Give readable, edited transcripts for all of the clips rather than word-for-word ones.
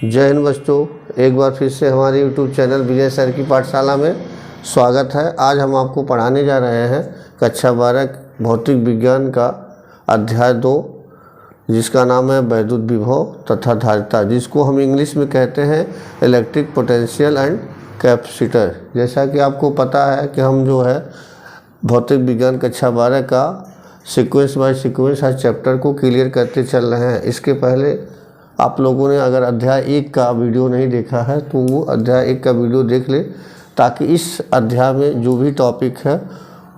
जय हिंद बच्चों, एक बार फिर से हमारे YouTube चैनल विजय सर की पाठशाला में स्वागत है। आज हम आपको पढ़ाने जा रहे हैं कक्षा 12 भौतिक विज्ञान का अध्याय 2, जिसका नाम है वैद्युत विभव तथा धारिता, जिसको हम इंग्लिश में कहते हैं इलेक्ट्रिक पोटेंशियल एंड कैपेसिटर। जैसा कि आपको पता है कि हम जो है भौतिक विज्ञान कक्षा 12 का सीक्वेंस बाय सीक्वेंस हर चैप्टर को क्लियर करते चल रहे हैं। इसके पहले आप लोगों ने अगर अध्याय 1 का वीडियो नहीं देखा है तो वो अध्याय 1 का वीडियो देख ले, ताकि इस अध्याय में जो भी टॉपिक है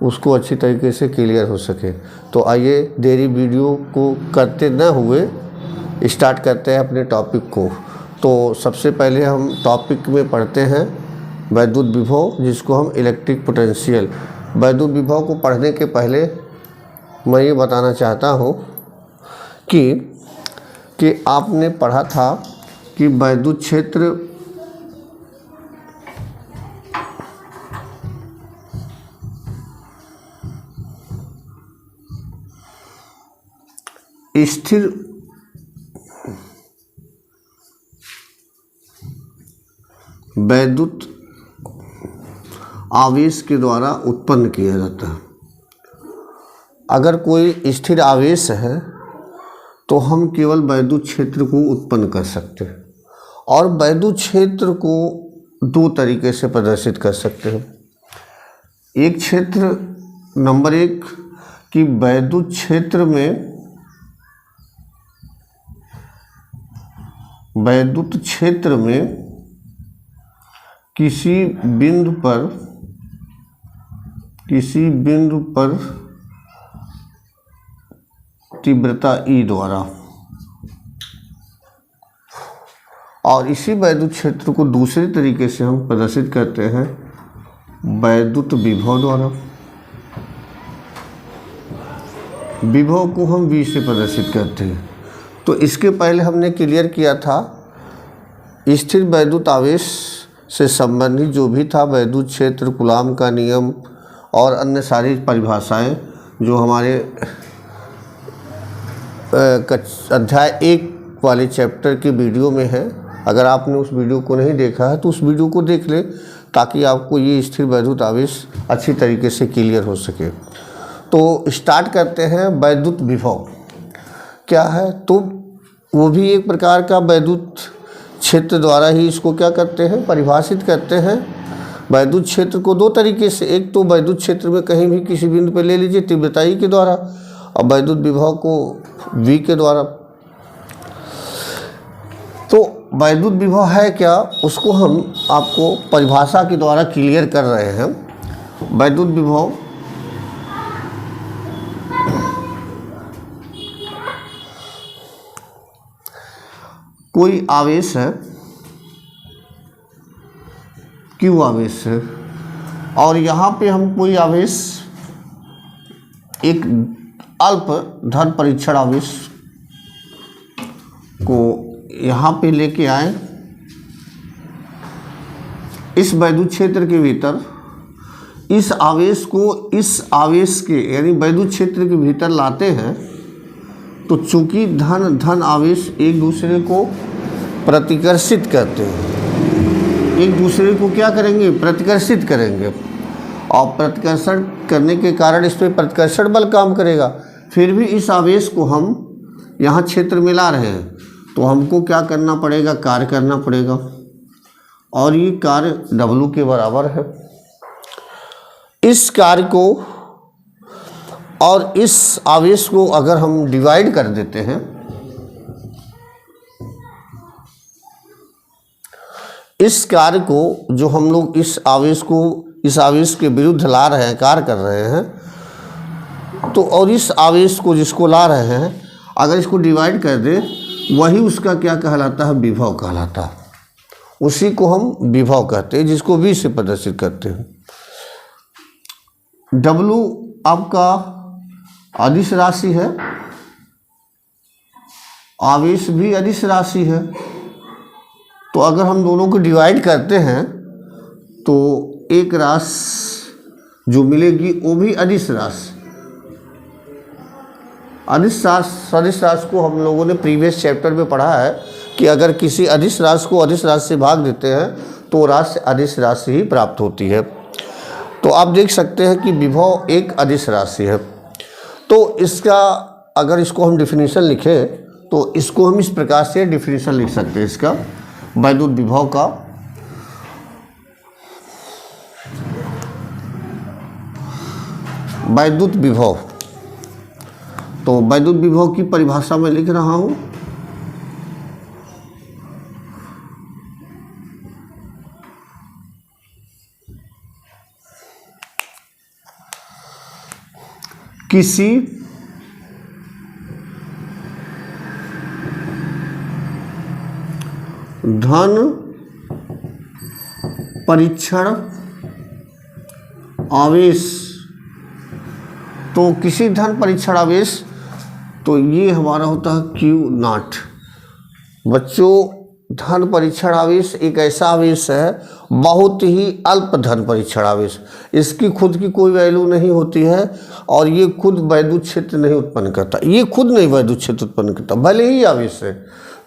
उसको अच्छी तरीके से क्लियर हो सके। तो आइए देरी वीडियो को करते न हुए स्टार्ट करते हैं अपने टॉपिक को। तो सबसे पहले हम टॉपिक में पढ़ते हैं वैद्युत विभव, जिसको हम इलेक्ट्रिक पोटेंशियल। वैद्युत विभव को पढ़ने के पहले मैं ये बताना चाहता हूँ कि आपने पढ़ा था कि वैद्युत क्षेत्र स्थिर वैद्युत आवेश के द्वारा उत्पन्न किया जाता है। अगर कोई स्थिर आवेश है तो हम केवल वैद्युत क्षेत्र को उत्पन्न कर सकते हैं, और वैद्युत क्षेत्र को दो तरीके से प्रदर्शित कर सकते हैं। एक क्षेत्र नंबर 1 कि वैद्युत क्षेत्र में किसी बिंदु पर तीव्रता E द्वारा, और इसी वैद्युत क्षेत्र को दूसरे तरीके से हम प्रदर्शित करते हैं वैद्युत विभव द्वारा। विभव को हम V से प्रदर्शित करते हैं। तो इसके पहले हमने क्लियर किया था स्थिर वैद्युत आवेश से संबंधित जो भी था वैद्युत क्षेत्र, कूलाम का नियम और अन्य सारी परिभाषाएं जो हमारे अध्याय 1 वाले चैप्टर के वीडियो में है। अगर आपने उस वीडियो को नहीं देखा है तो उस वीडियो को देख ले, ताकि आपको ये स्थिर वैद्युत आवेश अच्छी तरीके से क्लियर हो सके। तो स्टार्ट करते हैं। वैद्युत विभव क्या है? तो वो भी एक प्रकार का वैद्युत क्षेत्र द्वारा ही इसको क्या करते हैं, परिभाषित करते हैं। वैद्युत क्षेत्र को दो तरीके से, एक तो वैद्युत क्षेत्र में कहीं भी किसी बिंदु पर ले लीजिए तीव्रता E के द्वारा, और वैद्युत विभव को V के द्वारा। तो वैद्युत विभव है क्या, उसको हम आपको परिभाषा के द्वारा क्लियर कर रहे हैं। वैद्युत विभव कोई आवेश है, Q आवेश है, और यहाँ पे हम कोई आवेश, एक अल्प धन परीक्षण आवेश को यहाँ पे लेके आए इस वैद्युत क्षेत्र के भीतर। इस आवेश को इस आवेश के यानी वैद्युत क्षेत्र के भीतर लाते हैं। तो चूंकि धन आवेश एक दूसरे को प्रतिकर्षित करते हैं, एक दूसरे को क्या करेंगे, प्रतिकर्षित करेंगे, और प्रतिकर्षण करने के कारण इस पर प्रतिकर्षण बल काम करेगा। फिर भी इस आवेश को हम यहाँ क्षेत्र में ला रहे हैं, तो हमको क्या करना पड़ेगा, कार्य करना पड़ेगा, और ये कार्य W के बराबर है। इस कार्य को और इस आवेश को अगर हम डिवाइड कर देते हैं, इस कार्य को जो हम लोग इस आवेश के विरुद्ध ला रहे हैं, कार्य कर रहे हैं, तो और इस आवेश को जिसको ला रहे हैं अगर इसको डिवाइड कर दे, वही उसका क्या कहलाता है, विभव कहलाता है। उसी को हम विभव कहते हैं, जिसको V से प्रदर्शित करते हैं। W आपका अदिश राशि है, आवेश भी अदिश राशि है। तो अगर हम दोनों को डिवाइड करते हैं तो एक राशि जो मिलेगी वो भी अदिश राशि। सदिश राशि को हम लोगों ने प्रीवियस चैप्टर में पढ़ा है कि अगर किसी अदिश राशि को अदिश राशि से भाग देते हैं तो राशि अदिश राशि ही प्राप्त होती है। तो आप देख सकते हैं कि विभव एक अदिश राशि है। तो इसका अगर इसको हम डिफिनीशन लिखें तो इसको हम इस प्रकार से डिफिनीशन लिख सकते हैं इसका वैद्युत विभव का। वैद्युत विभव, तो वैद्युत विभव की परिभाषा में लिख रहा हूं। किसी धन परीक्षण आवेश, तो किसी धन परीक्षण आवेश, तो ये हमारा होता है क्यू नॉट। बच्चों, धन परीक्षण आवेश एक ऐसा आवेश है, बहुत ही अल्प धन परीक्षण आवेश, इसकी खुद की कोई वैल्यू नहीं होती है और ये खुद वैद्युत क्षेत्र नहीं उत्पन्न करता, ये खुद नहीं वैद्युत क्षेत्र उत्पन्न करता, भले ही आवेश है।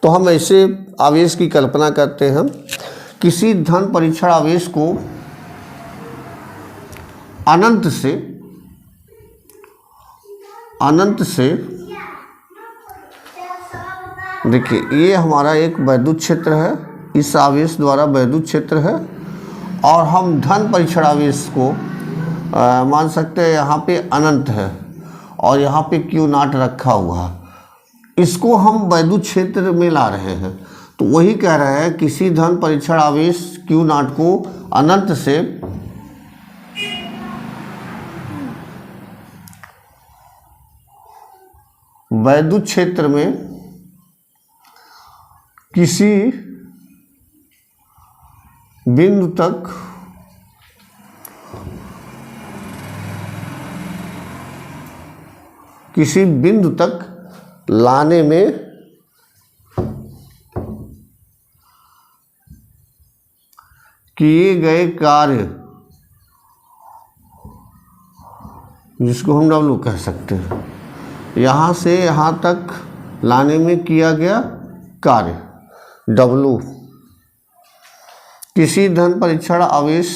तो हम ऐसे आवेश की कल्पना करते हैं। किसी धन परीक्षण आवेश को अनंत से देखिए, ये हमारा एक वैद्युत क्षेत्र है, इस आवेश द्वारा वैद्युत क्षेत्र है, और हम धन परीक्षण आवेश को मान सकते हैं यहाँ पे अनंत है और यहाँ पे क्यू नॉट रखा हुआ है, इसको हम वैद्युत क्षेत्र में ला रहे हैं। तो वही कह रहे हैं किसी धन परीक्षण आवेश क्यू नॉट को अनंत से वैद्युत क्षेत्र में किसी बिंदु तक लाने में किए गए कार्य, जिसको हम W कह सकते हैं, यहाँ से यहाँ तक लाने में किया गया कार्य W, किसी धन परीक्षण आवेश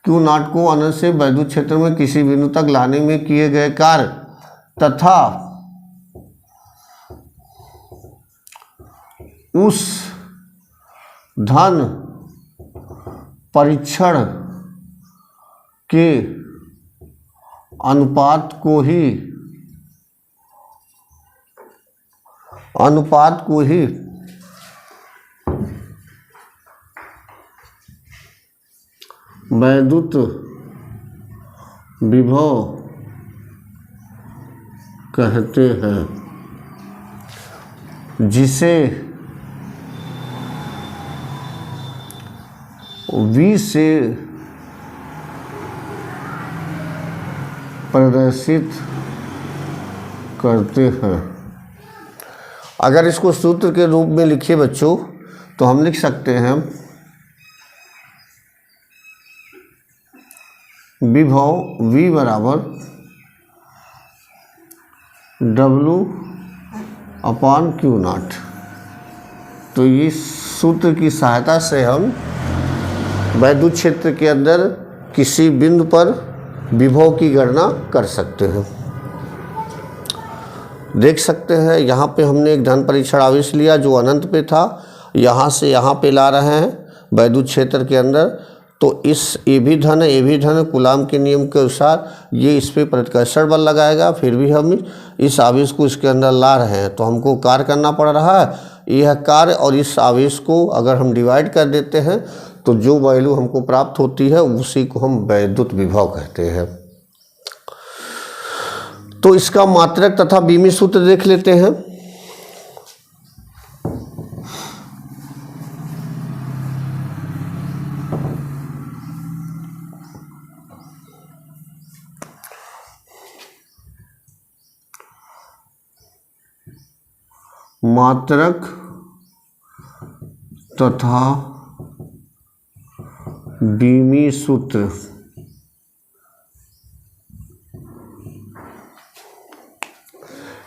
क्यू नॉट को अनंत से वैद्युत क्षेत्र में किसी बिंदु तक लाने में किए गए कार्य तथा उस धन परीक्षण के अनुपात को ही वैद्युत विभव कहते हैं, जिसे V से प्रदर्शित करते हैं। अगर इसको सूत्र के रूप में लिखिए बच्चों तो हम लिख सकते हैं विभव V बराबर W अपॉन क्यू नॉट। तो इस सूत्र की सहायता से हम वैद्युत क्षेत्र के अंदर किसी बिंदु पर विभव की गणना कर सकते हैं। देख सकते हैं यहाँ पे हमने एक धन परीक्षण आवेश लिया जो अनंत पे था, यहाँ से यहाँ पे ला रहे हैं वैद्युत क्षेत्र के अंदर। तो इस ए भी धन है, ए भी धन है, कूलाम के नियम के अनुसार ये इस पे प्रतिकर्षण बल लगाएगा, फिर भी हम इस आवेश को इसके अंदर ला रहे हैं तो हमको कार्य करना पड़ रहा है। यह कार्य और इस आवेश को अगर हम डिवाइड कर देते हैं तो जो वैल्यू हमको प्राप्त होती है उसी को हम वैद्युत विभव कहते हैं। तो इसका मात्रक तथा बीमी सूत्र देख लेते हैं। मात्रक तथा बीमी सूत्र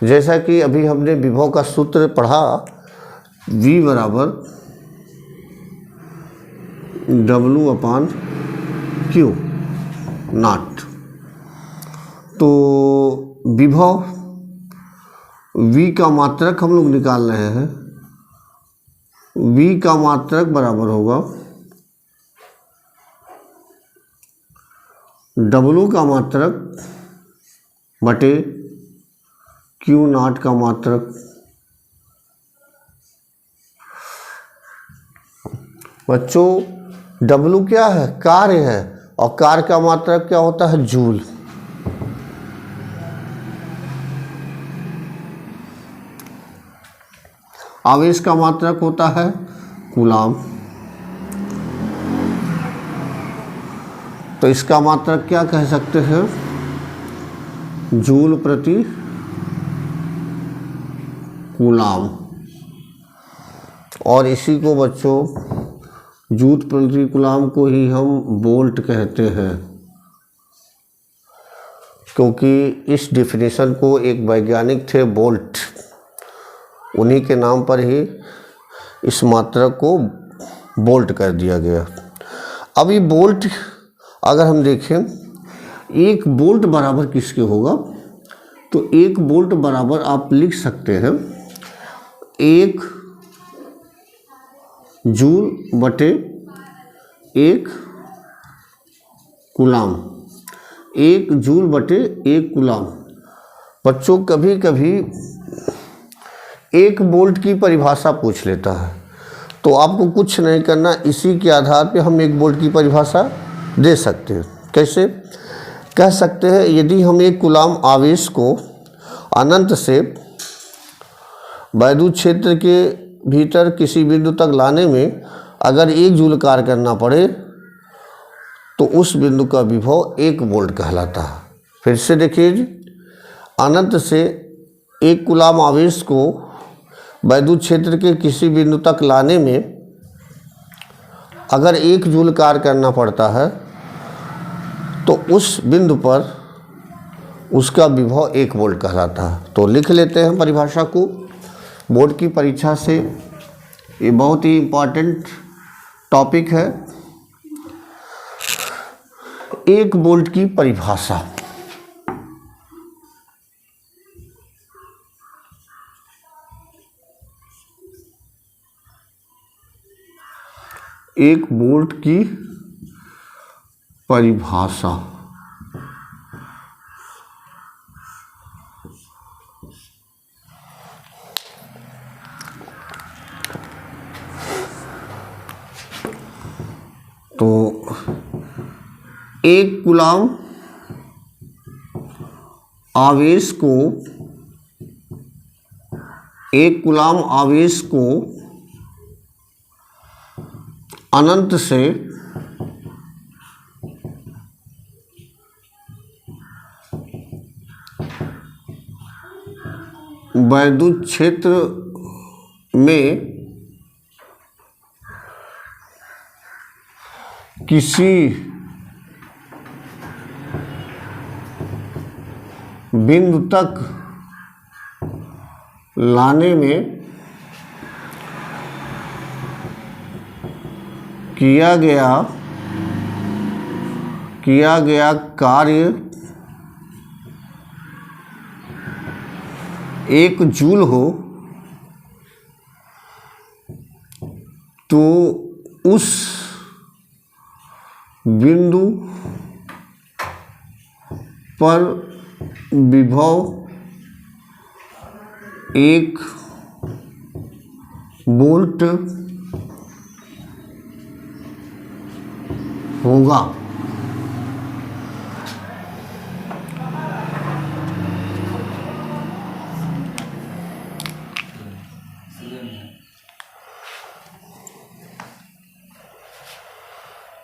जैसा कि अभी हमने विभव का सूत्र पढ़ा, V बराबर W/Q नॉट। तो विभव V का मात्रक हम लोग निकाल रहे हैं। V का मात्रक बराबर होगा W का मात्रक बटे Q नॉट का मात्रक। बच्चों W क्या है? कार्य है, और कार्य का मात्रक क्या होता है? जूल। आवेश का मात्रक होता है कूलाम। तो इसका मात्रक क्या कह सकते हैं? जूल प्रति कूलाम। और इसी को बच्चों जूल प्रति कूलाम को ही हम वोल्ट कहते हैं, क्योंकि इस डेफिनेशन को एक वैज्ञानिक थे वोल्ट, उन्हीं के नाम पर ही इस मात्रक को वोल्ट कर दिया गया। अब ये वोल्ट अगर हम देखें, एक वोल्ट बराबर किसके होगा? तो एक वोल्ट बराबर आप लिख सकते हैं एक जूल बटे एक कूलाम। एक जूल बटे एक कूलाम। बच्चों कभी कभी एक वोल्ट की परिभाषा पूछ लेता है, तो आपको कुछ नहीं करना, इसी के आधार पे हम एक वोल्ट की परिभाषा दे सकते हैं। कैसे कह सकते हैं? यदि हम एक कूलाम आवेश को अनंत से वैद्युत क्षेत्र के भीतर किसी बिंदु तक लाने में अगर एक जूल कार्य करना पड़े, तो उस बिंदु का विभव एक वोल्ट कहलाता है। फिर से देखिए, अनंत से एक कूलाम आवेश को वैद्युत क्षेत्र के किसी बिंदु तक लाने में अगर एक जूल कार्य करना पड़ता है, तो उस बिंदु पर उसका विभव एक वोल्ट कहलाता है। तो लिख लेते हैं परिभाषा को। बोर्ड की परीक्षा से ये बहुत ही इम्पॉर्टेंट टॉपिक है। एक वोल्ट की परिभाषा। एक वोल्ट की परिभाषा। तो एक कूलाम आवेश को अनंत से वैद्युत क्षेत्र में किसी बिंदु तक लाने में किया गया कार्य एक जूल हो, तो उस बिंदु पर विभव एक वोल्ट होगा।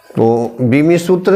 तो बीमी सूत्र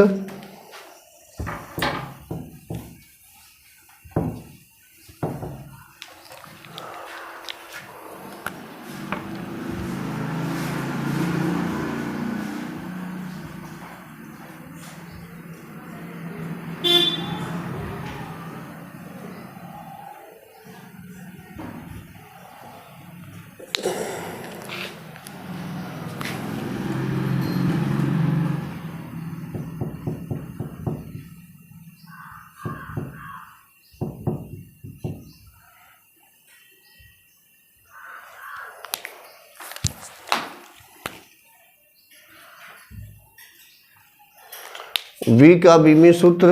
V का बीमी सूत्र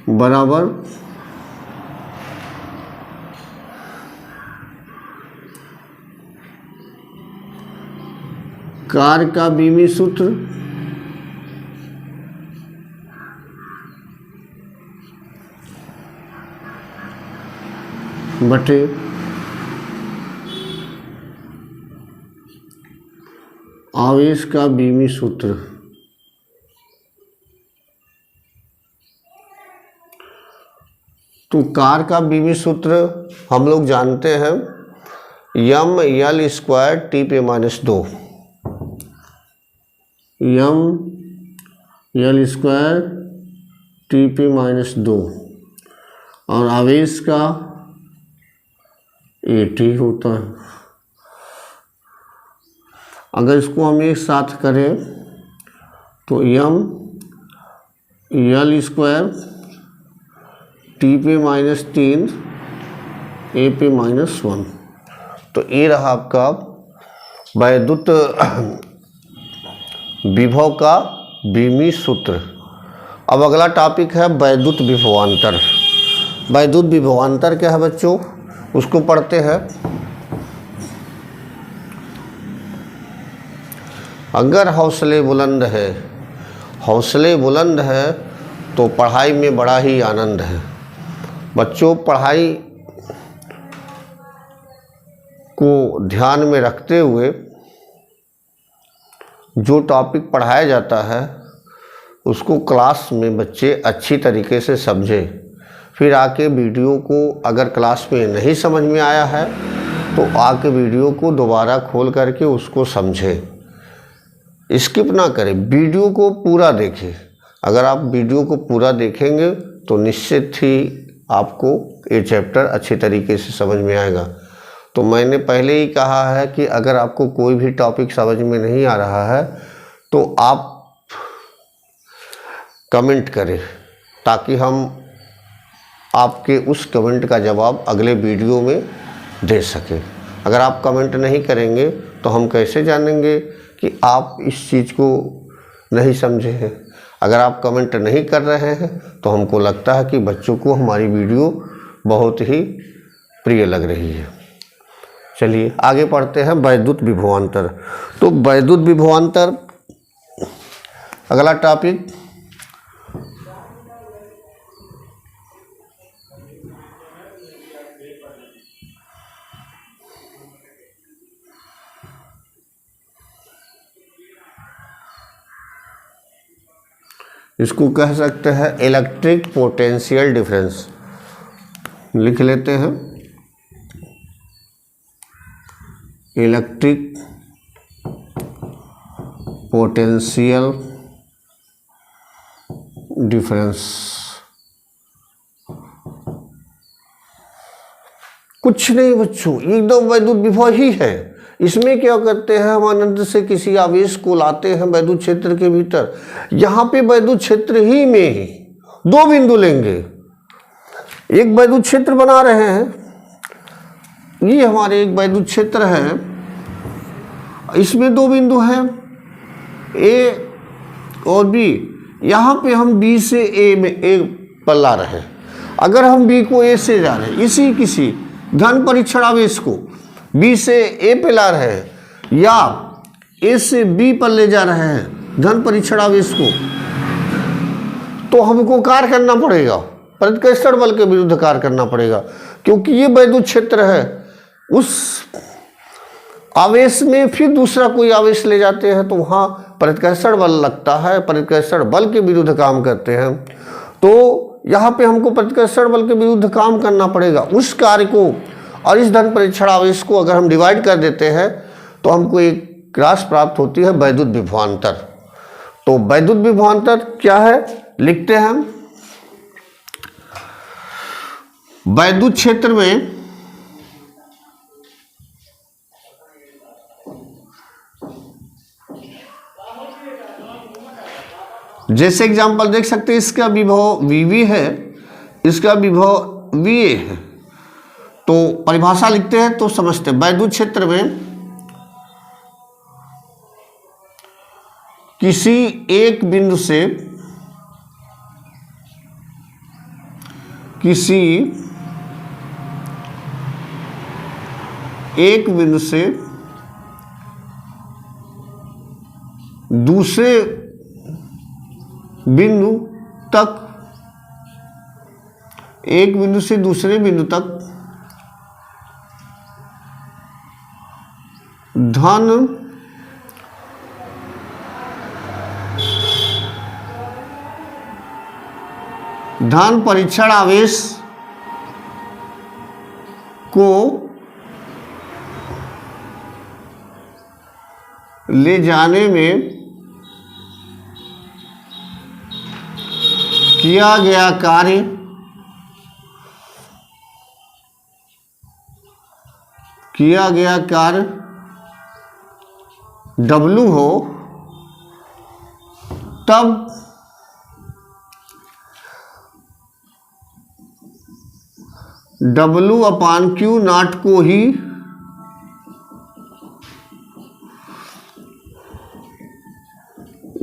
बराबर कार्य का बीमी सूत्र बटे आवेश का बीमी सूत्र। तो कार का बीमी सूत्र हम लोग जानते हैं यम यल स्क्वायर टी पे माइनस 2, यम यल स्क्वायर टी पे माइनस 2 और आवेश का ए टी होता है। अगर इसको हम एक साथ करें तो यम यल स्क्वायर टी पे माइनस 3 ए पे माइनस 1। तो ये रहा आपका वैद्युत विभव का बीमी सूत्र। अब अगला टॉपिक है वैद्युत विभवांतर। वैद्युत विभवांतर क्या है बच्चों, उसको पढ़ते हैं। अगर हौसले बुलंद है, हौसले बुलंद है तो पढ़ाई में बड़ा ही आनंद है। बच्चों, पढ़ाई को ध्यान में रखते हुए जो टॉपिक पढ़ाया जाता है उसको क्लास में बच्चे अच्छी तरीके से समझें। फिर आके वीडियो को अगर क्लास में नहीं समझ में आया है तो आके वीडियो को दोबारा खोल करके उसको समझें। स्किप ना करें, वीडियो को पूरा देखें। अगर आप वीडियो को पूरा देखेंगे तो निश्चित ही आपको ये चैप्टर अच्छी तरीके से समझ में आएगा। तो मैंने पहले ही कहा है कि अगर आपको कोई भी टॉपिक समझ में नहीं आ रहा है तो आप कमेंट करें ताकि हम आपके उस कमेंट का जवाब अगले वीडियो में दे सकें। अगर आप कमेंट नहीं करेंगे तो हम कैसे जानेंगे कि आप इस चीज़ को नहीं समझे हैं। अगर आप कमेंट नहीं कर रहे हैं तो हमको लगता है कि बच्चों को हमारी वीडियो बहुत ही प्रिय लग रही है। चलिए आगे पढ़ते हैं वैद्युत विभवांतर। तो वैद्युत विभवांतर अगला टॉपिक। इसको कह सकते हैं इलेक्ट्रिक पोटेंशियल डिफरेंस। लिख लेते हैं इलेक्ट्रिक पोटेंशियल डिफरेंस। कुछ नहीं बच्चों, एकदम वैद्युत विभव ही है। इसमें क्या करते हैं, हम अनंत से किसी आवेश को लाते हैं वैद्युत क्षेत्र के भीतर। यहाँ पे वैद्युत क्षेत्र ही में ही दो बिंदु लेंगे, एक वैद्युत क्षेत्र बना रहे हैं। ये हमारे एक वैद्युत क्षेत्र है, इसमें दो बिंदु हैं ए और बी। यहाँ पे हम बी से ए में पर ला रहे हैं। अगर हम बी को ए से जा रहे हैं, इसी किसी धन परीक्षण आवेश को बी से ए पे ला रहे हैं या ए से बी पर ले जा रहे हैं धन परीक्षण आवेश को, तो हमको कार्य करना पड़ेगा, प्रतिकर्षण बल के विरुद्ध कार्य करना पड़ेगा। क्योंकि ये वैद्युत क्षेत्र है, उस आवेश में फिर दूसरा कोई आवेश ले जाते हैं तो वहाँ प्रतिकर्षण बल लगता है, प्रतिकर्षण बल के विरुद्ध काम करते हैं। तो यहाँ पे हमको प्रतिकर्षण बल के विरुद्ध काम करना पड़ेगा। उस कार्य को और इस धन परीक्षण आवेश को अगर हम डिवाइड कर देते हैं तो हमको एक राशि प्राप्त होती है वैद्युत विभवांतर। तो वैद्युत विभवांतर क्या है, लिखते हैं हम। वैद्युत क्षेत्र में जैसे एग्जांपल देख सकते हैं, इसका विभव VV है, इसका विभव VA है। तो परिभाषा लिखते हैं तो समझते हैं। वैद्युत क्षेत्र में किसी एक बिंदु से किसी एक बिंदु से दूसरे बिंदु तक, एक बिंदु से दूसरे बिंदु तक धन परीक्षण आवेश को ले जाने में किया गया कार्य W हो, तब W/Q0 को ही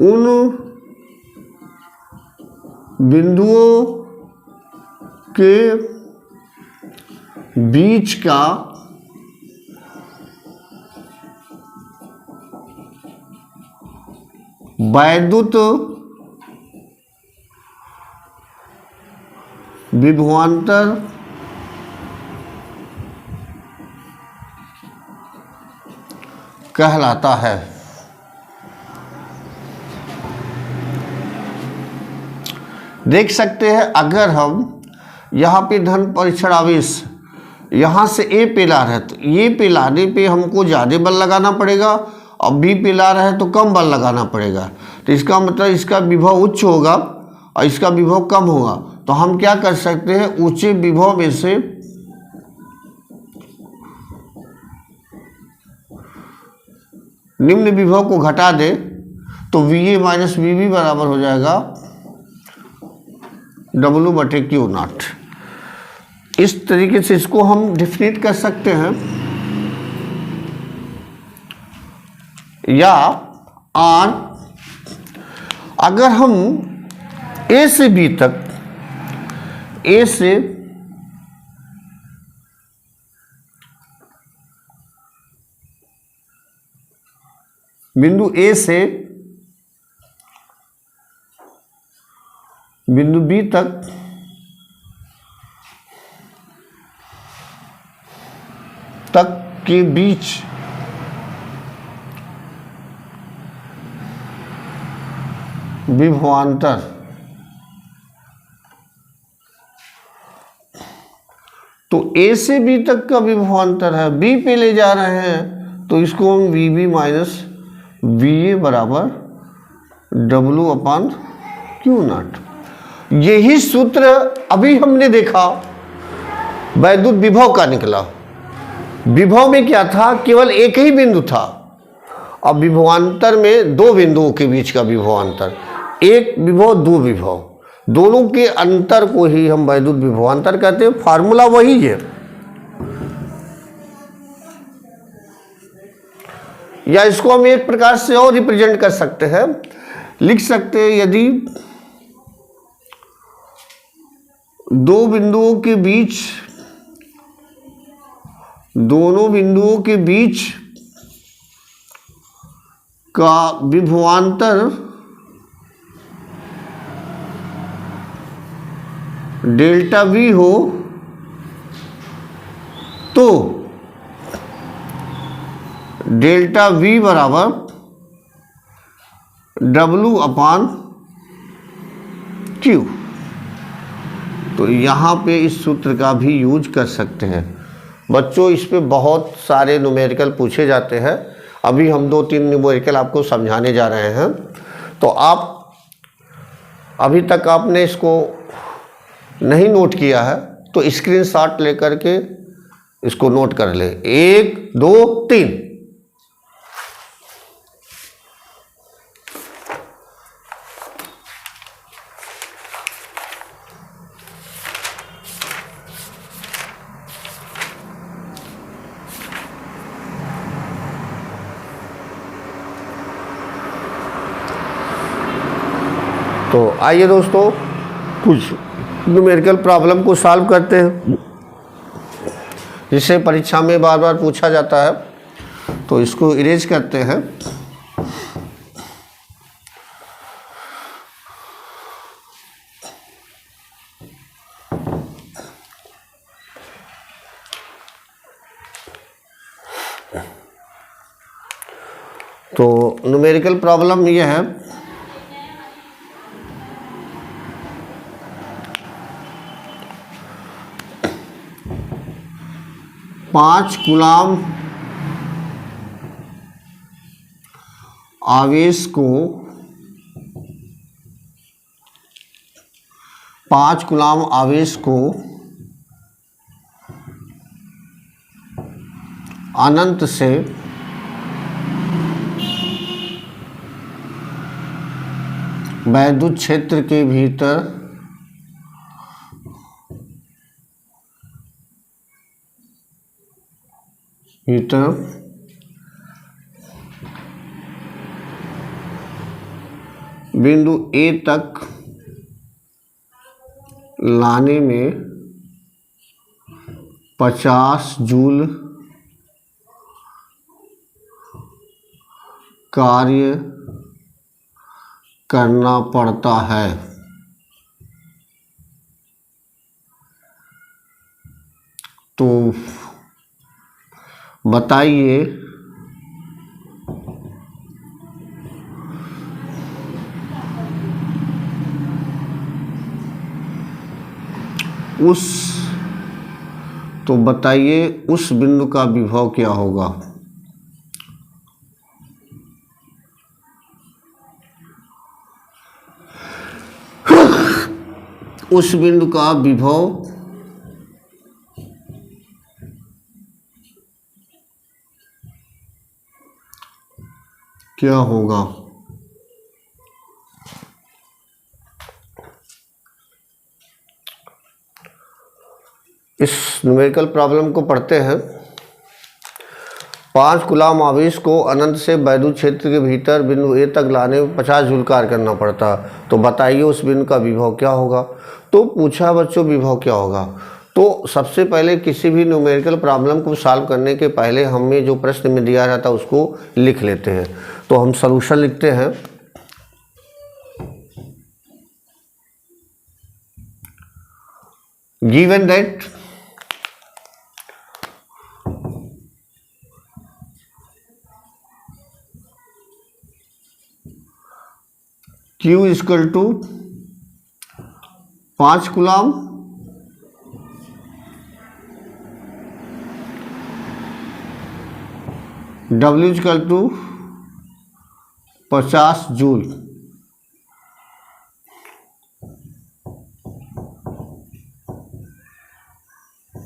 उन बिंदुओं के बीच का वैद्युत विभवांतर कहलाता है। देख सकते हैं, अगर हम यहाँ पे धन परीक्षण आवेश यहाँ से ए पे ला रहे हैं तो ये पे लाने पे हमको ज़्यादा बल लगाना पड़ेगा, और बी पे ला रहे हैं तो कम बल लगाना पड़ेगा। तो इसका मतलब इसका विभव उच्च होगा और इसका विभव कम होगा। तो हम क्या कर सकते हैं, ऊंचे विभव में से निम्न विभव को घटा दे तो VA माइनस VB बराबर हो जाएगा W/Q0। इस तरीके से इसको हम डिफिनेट कर सकते हैं। या R, अगर हम A से B तक, A से बिंदु A से बिंदु B तक के बीच विभवांतर तो A से B तक का विभवांतर है, B पे ले जा रहे हैं तो इसको हम VB माइनस VA बराबर W/Q0। यही सूत्र अभी हमने देखा वैद्युत विभव का निकला। विभव में क्या था, केवल एक ही बिंदु था। अब विभवांतर में दो बिंदुओं के बीच का विभवांतर, एक विभव दो विभव, दोनों के अंतर को ही हम वैद्युत विभवांतर कहते हैं। फार्मूला वही है। या इसको हम एक प्रकार से और रिप्रेजेंट कर सकते हैं, लिख सकते हैं, यदि दो बिंदुओं के बीच, दोनों बिंदुओं के बीच का विभवांतर डेल्टा V हो तो डेल्टा V बराबर W/Q। तो यहाँ पे इस सूत्र का भी यूज कर सकते हैं। बच्चों, इस पे बहुत सारे न्यूमेरिकल पूछे जाते हैं। अभी हम 2-3 न्यूमेरिकल आपको समझाने जा रहे हैं। तो आप अभी तक आपने इसको नहीं नोट किया है तो स्क्रीनशॉट लेकर के इसको नोट कर ले। 1 2 3। तो आइए दोस्तों, कुछ न्यूमेरिकल प्रॉब्लम को सॉल्व करते हैं, जिसे परीक्षा में बार बार पूछा जाता है, तो इसको इरेज करते हैं। तो न्यूमेरिकल प्रॉब्लम ये है, पाँच कूलाम आवेश को 5 कूलाम आवेश को अनंत से वैद्युत क्षेत्र के भीतर बिंदु ए तक लाने में 50 जूल कार्य करना पड़ता है। तो बताइए उस बिंदु का विभव क्या होगा। उस बिंदु का विभव क्या होगा। इस न्यूमेरिकल प्रॉब्लम को पढ़ते हैं। 5 कूलाम आवेश को अनंत से वैद्युत क्षेत्र के भीतर बिंदु ए तक लाने में 50 जूल कार्य करना पड़ता। तो बताइए उस बिंदु का विभव क्या होगा। तो पूछा बच्चों विभव क्या होगा। तो सबसे पहले किसी भी न्यूमेरिकल प्रॉब्लम को सॉल्व करने के पहले हमें जो प्रश्न में दिया जाता है उसको लिख लेते हैं। तो हम सॉल्यूशन लिखते हैं। Given that Q equal to 5 coulomb W equal to 50 joule.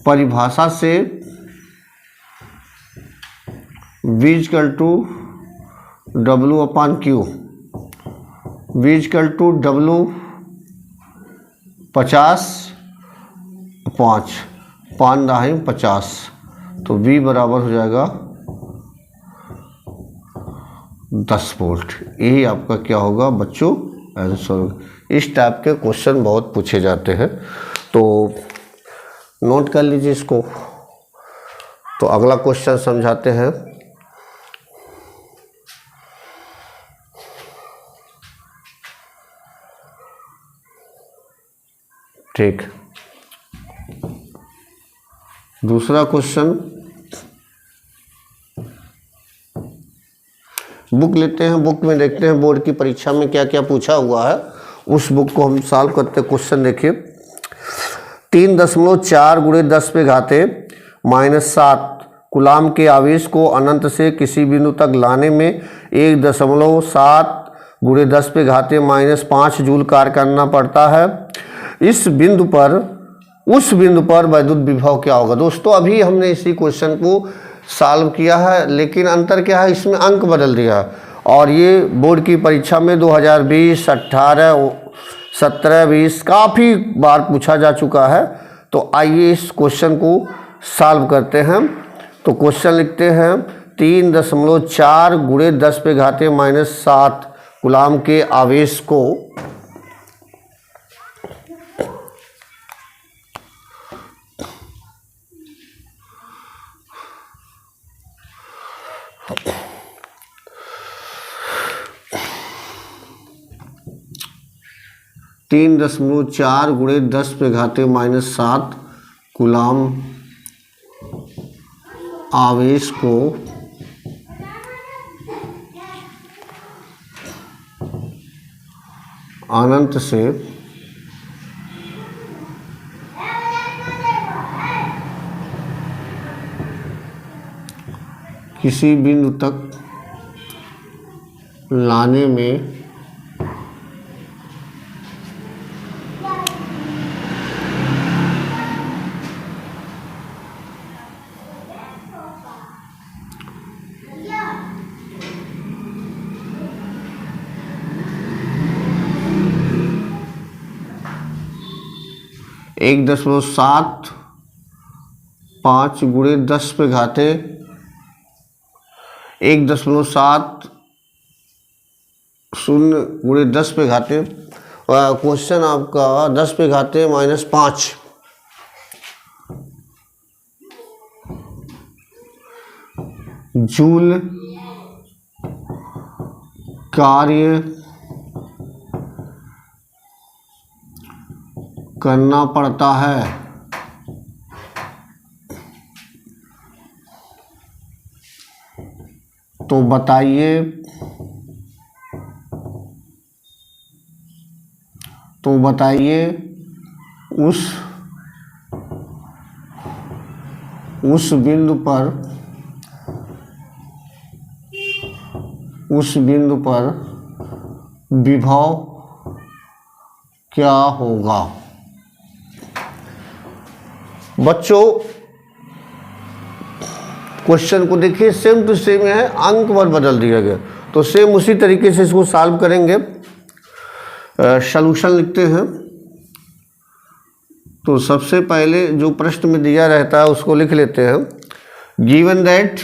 परिभाषा से V equal to W/Q, V equal to W 50 5 50, तो V बराबर हो जाएगा 10 वोल्ट। यही आपका क्या होगा बच्चों आंसर। इस टाइप के क्वेश्चन बहुत पूछे जाते हैं, तो नोट कर लीजिए इसको। तो अगला क्वेश्चन समझाते हैं। ठीक, दूसरा क्वेश्चन बुक लेते हैं। बुक में देखते हैं बोर्ड की परीक्षा में क्या क्या पूछा हुआ है, उस बुक को हम सॉल्व करते हैं। क्वेश्चन देखिए, 3.4 × 10⁻⁻7 कूलाम के आवेश को अनंत से किसी बिंदु तक लाने में 1.7 × 10⁻⁻5 जूल कार्य करना पड़ता है। उस बिंदु पर वैद्युत विभव क्या होगा। दोस्तों अभी हमने इसी क्वेश्चन को सॉल्व किया है, लेकिन अंतर क्या है, इसमें अंक बदल दिया। और ये बोर्ड की परीक्षा में 2020, 18, 17, 20 काफ़ी बार पूछा जा चुका है। तो आइए इस क्वेश्चन को सॉल्व करते हैं। तो क्वेश्चन लिखते हैं, 3.4 × 10⁻⁻7 कूलाम के आवेश को 3.4 गुणे 10 पे घाते -7 कूलाम आवेश को अनंत से किसी बिंदु तक लाने में एक 1.75 गुणे 10 पे घाते 1.70 गुणे 10 पे घाते क्वेश्चन आपका 10 पे घाते -5 जूल कार्य करना पड़ता है। तो बताइए उस बिंदु पर विभव क्या होगा। बच्चों क्वेश्चन को देखिए, सेम टू सेम है, अंक भर बदल दिया गया। तो सेम उसी तरीके से इसको सॉल्व करेंगे। सॉल्यूशन लिखते हैं। तो सबसे पहले जो प्रश्न में दिया रहता है उसको लिख लेते हैं। Given that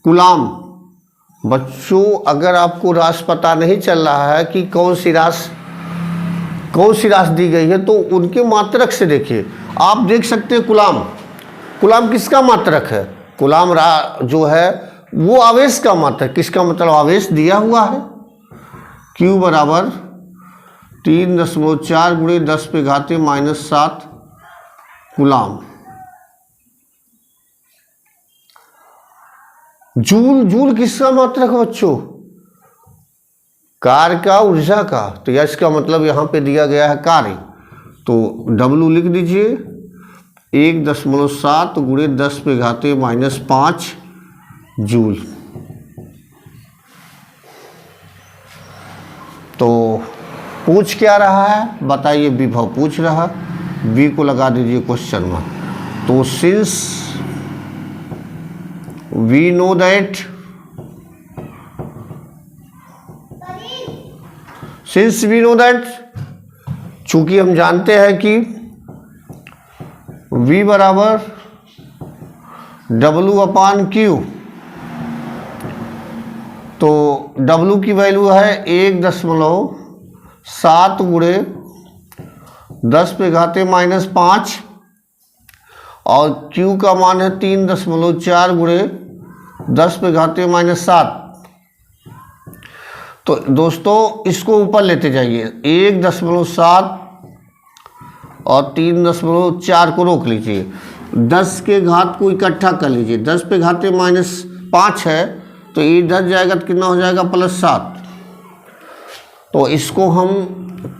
coulomb. बच्चों अगर आपको राशि पता नहीं चल रहा है कि कौन सी राशि दी गई है, तो उनके मात्रक से देखिए। आप देख सकते हैं कूलाम किसका मात्रक है। कूलाम जो है वो आवेश का मात्रक। किसका मतलब आवेश दिया हुआ है। Q बराबर 3.4 गुणे 10 पे घाते -7 कूलाम। जूल किसका मात्रक है बच्चों। कार्य का, ऊर्जा का। तो इसका मतलब यहाँ पे दिया गया है कार्य। तो W लिख दीजिए 1.7 गुणे 10 पे घाते -5 जूल। तो पूछ क्या रहा है बताइए। विभव पूछ रहा। V को लगा दीजिए क्वेश्चन में। तो सिंस वी नो दैट चूंकि हम जानते हैं कि V बराबर W/Q। तो W की वैल्यू है 1.7 गुणे 10 पे घाते -5 और Q का मान है 3.4 गुणे 10 पे घाते -7। तो दोस्तों इसको ऊपर लेते जाइए। 1.7 और 3.4 को रोक लीजिए। 10 के घात को इकट्ठा कर लीजिए। 10 पे घाते -5 है तो ये इधर जाएगा तो कितना हो जाएगा +7। तो इसको हम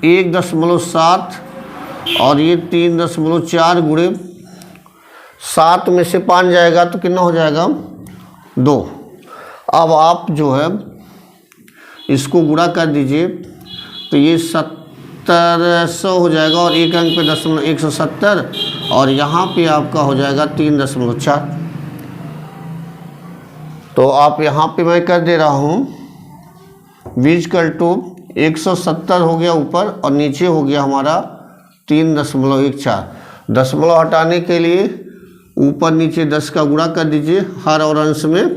1.7 और ये 3.4 गुणे 7 में से 5 जाएगा तो कितना हो जाएगा 2। अब आप जो है इसको गुणा कर दीजिए तो ये 1700 हो जाएगा और एक अंक पे 170 और यहाँ पे आपका हो जाएगा 3.4। तो आप यहाँ पे मैं कर दे रहा हूँ V = 170 हो गया ऊपर और नीचे हो गया हमारा 3.14। दशमलव हटाने के लिए ऊपर नीचे 10 का गुणा कर दीजिए हर और अंश में।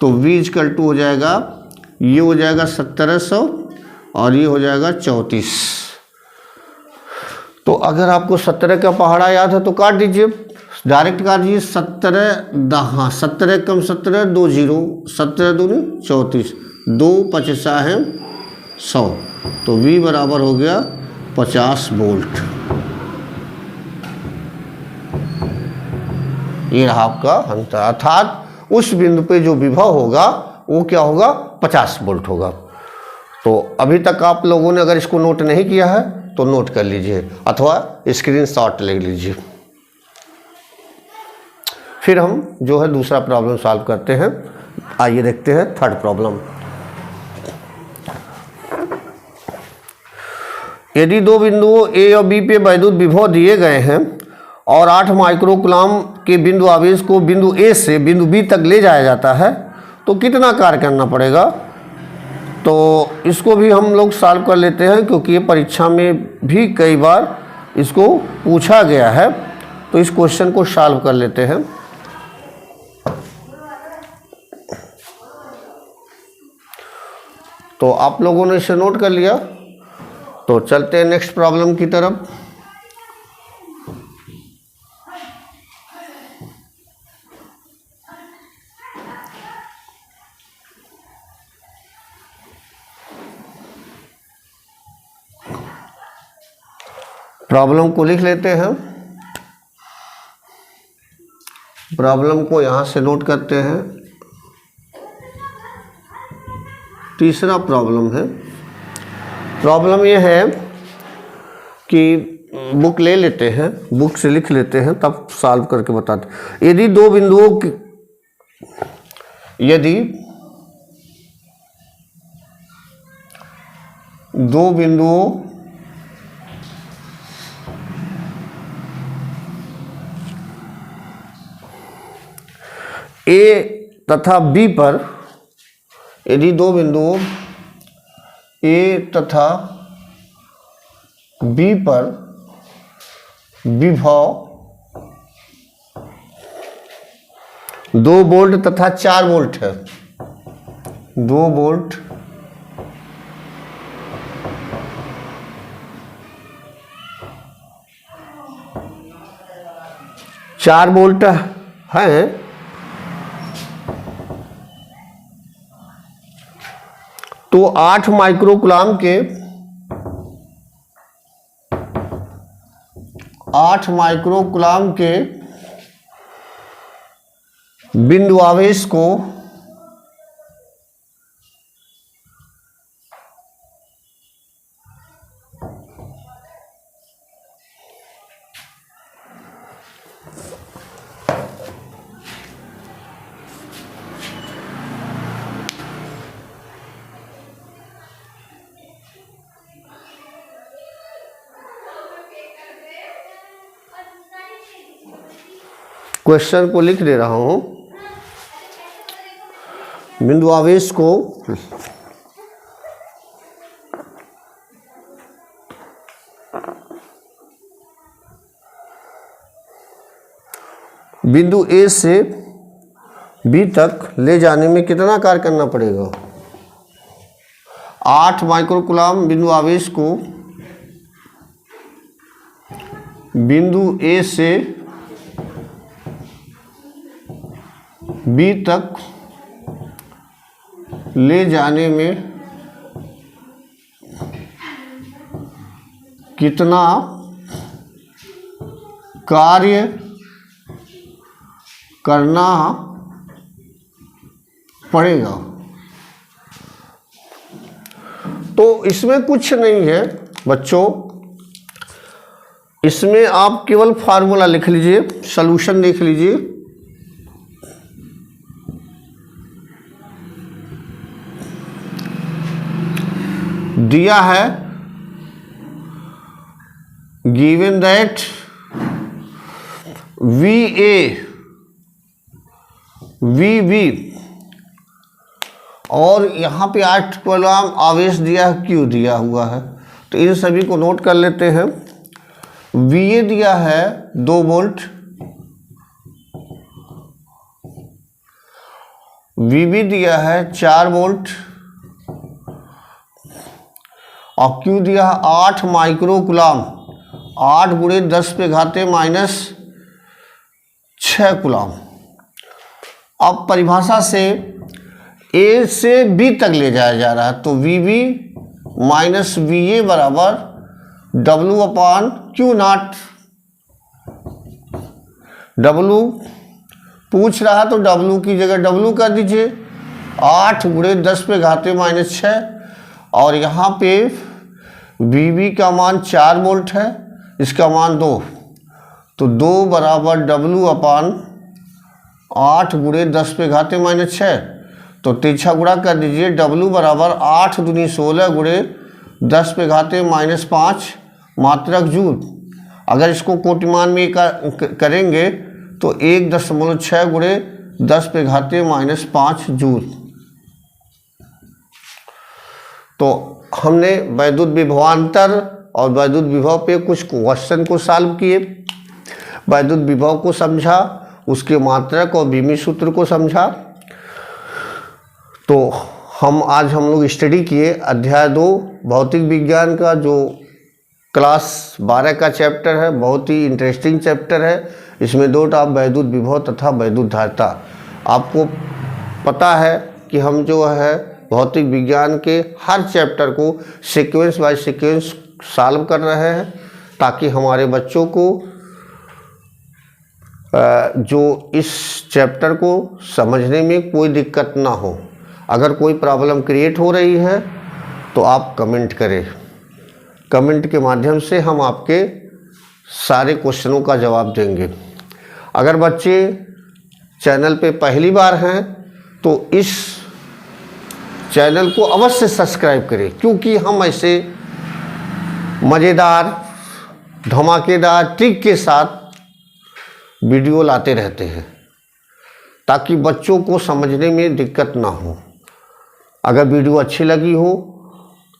तो V = हो जाएगा, ये हो जाएगा 1700 और ये हो जाएगा 34। तो अगर आपको 17 का पहाड़ा याद है तो काट दीजिए। डायरेक्ट काटिए 17 हाँ 17 कम 17 2 0 17 दूनी 34 2 25 है 100 तो V बराबर हो गया 50 वोल्ट। ये रहा आपका अंतर, अर्थात उस बिंदु पे जो विभव होगा वो क्या होगा 50 वोल्ट होगा। तो अभी तक आप लोगों ने अगर इसको नोट नहीं किया है तो नोट कर लीजिए अथवा स्क्रीनशॉट ले लीजिए। फिर हम जो है दूसरा प्रॉब्लम सॉल्व करते हैं। आइए देखते हैं थर्ड प्रॉब्लम। यदि दो बिंदुओं ए और बी पे वैद्युत विभव दिए गए हैं और 8 माइक्रोकूलम के बिंदु आवेश को बिंदु ए से बिंदु बी तक ले जाया जाता है तो कितना कार्य करना पड़ेगा। तो इसको भी हम लोग सॉल्व कर लेते हैं क्योंकि ये परीक्षा में भी कई बार इसको पूछा गया है। तो इस क्वेश्चन को सॉल्व कर लेते हैं। तो आप लोगों ने इसे नोट कर लिया, तो चलते हैं नेक्स्ट प्रॉब्लम की तरफ। प्रॉब्लम को लिख लेते हैं। प्रॉब्लम को यहां से नोट करते हैं। तीसरा प्रॉब्लम है। प्रॉब्लम ये है कि बुक ले लेते हैं, बुक से लिख लेते हैं तब सॉल्व करके बताते हैं। यदि दो बिंदुओं की दो बिंदुओं ए तथा बी पर, यदि दो बिंदुओं ए तथा बी पर विभव 2 वोल्ट तथा 4 वोल्ट है, 2 वोल्ट 4 वोल्ट है, तो 8 माइक्रोकूलम के बिंदु आवेश को क्वेश्चन को लिख दे रहा हूं। बिंदु आवेश को बिंदु ए से बी तक ले जाने में कितना कार्य करना पड़ेगा। 8 माइक्रोकूलम बिंदु आवेश को बिंदु ए से बी तक ले जाने में कितना कार्य करना पड़ेगा। तो इसमें कुछ नहीं है बच्चों, इसमें आप केवल फार्मूला लिख लीजिए, सॉल्यूशन देख लीजिए। दिया है गिवन दैट VA VB और यहाँ पे 8 कूलम आवेश दिया है, Q दिया हुआ है। तो इन सभी को नोट कर लेते हैं। VA दिया है 2 वोल्ट, VB दिया है 4 वोल्ट और Q दिया है 8 माइक्रोकूलम। 8 × 10⁻⁻⁻⁻⁻⁻⁻⁻⁻⁻⁻⁻⁻⁻⁻⁻⁻⁻⁻⁻⁻⁻⁻⁻⁻⁻⁻⁻⁻⁻⁻⁻⁻⁻ 6 कूलम। अब परिभाषा से ए से बी तक ले जाया जा रहा है, तो V B minus V A बराबर W upon Q naught. W पूछ रहा तो W की जगह W कर दीजिए, 8 गुणे 10 पे घाते -6, और यहाँ पे VB का मान 4 वोल्ट है, इसका मान 2, तो 2 बराबर W अपान 8 गुणे 10 पे घाते -6, तो तिरछा गुणा कर दीजिए, W बराबर 8 दूनी 16 गुणे 10 पे घाते -5 मात्रक जूल। अगर इसको कोटिमान में करेंगे तो 1.6 गुणे 10 पे घाते -5 जूल। तो हमने वैद्युत विभवांतर और वैद्युत विभव पे कुछ क्वेश्चन को सॉल्व किए, वैद्युत विभव को समझा, उसके मात्रक और बीमी सूत्र को समझा। तो आज हम लोग स्टडी किए अध्याय 2 भौतिक विज्ञान का, जो क्लास 12 का चैप्टर है। बहुत ही इंटरेस्टिंग चैप्टर है। इसमें 2 टॉप वैद्युत विभव तथा वैद्युत धारिता। आपको पता है कि हम जो है भौतिक विज्ञान के हर चैप्टर को सीक्वेंस बाय सीक्वेंस सॉल्व कर रहे हैं, ताकि हमारे बच्चों को जो इस चैप्टर को समझने में कोई दिक्कत ना हो। अगर कोई प्रॉब्लम क्रिएट हो रही है तो आप कमेंट करें, कमेंट के माध्यम से हम आपके सारे क्वेश्चनों का जवाब देंगे। अगर बच्चे चैनल पे पहली बार हैं तो इस चैनल को अवश्य सब्सक्राइब करें, क्योंकि हम ऐसे मज़ेदार धमाकेदार ट्रिक के साथ वीडियो लाते रहते हैं, ताकि बच्चों को समझने में दिक्कत ना हो। अगर वीडियो अच्छी लगी हो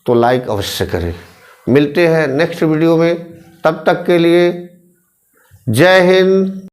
तो लाइक अवश्य करें। मिलते हैं नेक्स्ट वीडियो में, तब तक के लिए जय हिंद,